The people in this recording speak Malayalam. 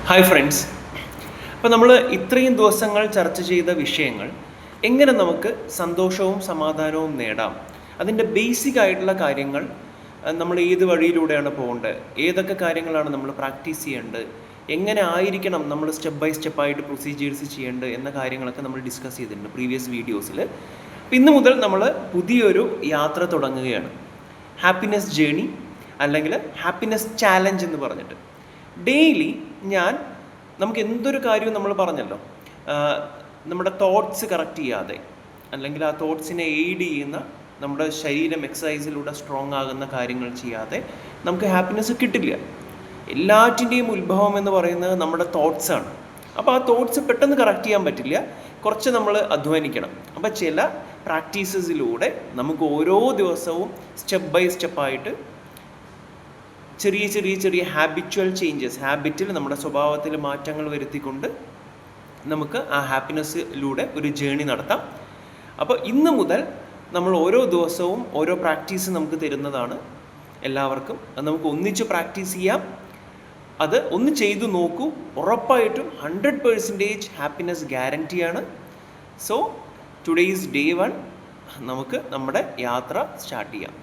Hi friends. അപ്പോൾ നമ്മൾ ഇത്രയും ദിവസങ്ങൾ ചർച്ച ചെയ്ത വിഷയങ്ങൾ എങ്ങനെ നമുക്ക് സന്തോഷവും സമാധാനവും നേടാം, അതിൻ്റെ ബേസിക് ആയിട്ടുള്ള കാര്യങ്ങൾ, നമ്മൾ ഏത് വഴിയിലൂടെയാണ് പോകേണ്ടത്, ഏതൊക്കെ കാര്യങ്ങളാണ് നമ്മൾ പ്രാക്ടീസ് ചെയ്യേണ്ടത്, എങ്ങനെ ആയിരിക്കണം നമ്മൾ സ്റ്റെപ്പ് ബൈ സ്റ്റെപ്പായിട്ട് പ്രൊസീജിയേഴ്സ് ചെയ്യേണ്ടത് എന്ന കാര്യങ്ങളൊക്കെ നമ്മൾ ഡിസ്കസ് ചെയ്തിട്ടുണ്ട് പ്രീവിയസ് വീഡിയോസിൽ. അപ്പോൾ ഇന്ന് മുതൽ നമ്മൾ പുതിയൊരു യാത്ര തുടങ്ങുകയാണ്. ഹാപ്പിനെസ് ജേണി അല്ലെങ്കിൽ ഹാപ്പിനെസ് ചാലഞ്ച് എന്ന് പറഞ്ഞിട്ട് ഡെയിലി നമുക്ക് എന്തൊരു കാര്യവും നമ്മൾ പറഞ്ഞല്ലോ, നമ്മുടെ തോട്ട്സ് കറക്റ്റ് ചെയ്യാതെ അല്ലെങ്കിൽ ആ തോട്ട്സിനെ എയ്ഡ് ചെയ്യുന്ന നമ്മുടെ ശരീരം എക്സസൈസിലൂടെ സ്ട്രോങ് ആകുന്ന കാര്യങ്ങൾ ചെയ്യാതെ നമുക്ക് ഹാപ്പിനെസ് കിട്ടില്ല. എല്ലാറ്റിൻ്റെയും ഉത്ഭവം എന്ന് പറയുന്നത് നമ്മുടെ തോട്ട്സാണ്. അപ്പോൾ ആ തോട്ട്സ് പെട്ടെന്ന് കറക്റ്റ് ചെയ്യാൻ പറ്റില്ല, കുറച്ച് നമ്മൾ അധ്വാനിക്കണം. അപ്പോൾ ചില പ്രാക്ടീസസിലൂടെ നമുക്ക് ഓരോ ദിവസവും സ്റ്റെപ്പ് ബൈ സ്റ്റെപ്പായിട്ട് ചെറിയ ചെറിയ ചെറിയ ഹാബിച്വൽ ചേഞ്ചസ്, ഹാബിറ്റിൽ നമ്മുടെ സ്വഭാവത്തിൽ മാറ്റങ്ങൾ വരുത്തിക്കൊണ്ട് നമുക്ക് ആ ഹാപ്പിനെസ്സിലൂടെ ഒരു ജേണി നടത്താം. അപ്പോൾ ഇന്ന് മുതൽ നമ്മൾ ഓരോ ദിവസവും ഓരോ പ്രാക്ടീസ് നമുക്ക് തരുന്നതാണ് എല്ലാവർക്കും. അത് നമുക്ക് ഒന്നിച്ച് പ്രാക്ടീസ് ചെയ്യാം. അത് ഒന്ന് ചെയ്തു നോക്കൂ, ഉറപ്പായിട്ടും 100% ഹാപ്പിനെസ് ഗ്യാരണ്ടിയാണ്. So today is day 1. നമുക്ക് നമ്മുടെ യാത്ര സ്റ്റാർട്ട് ചെയ്യാം.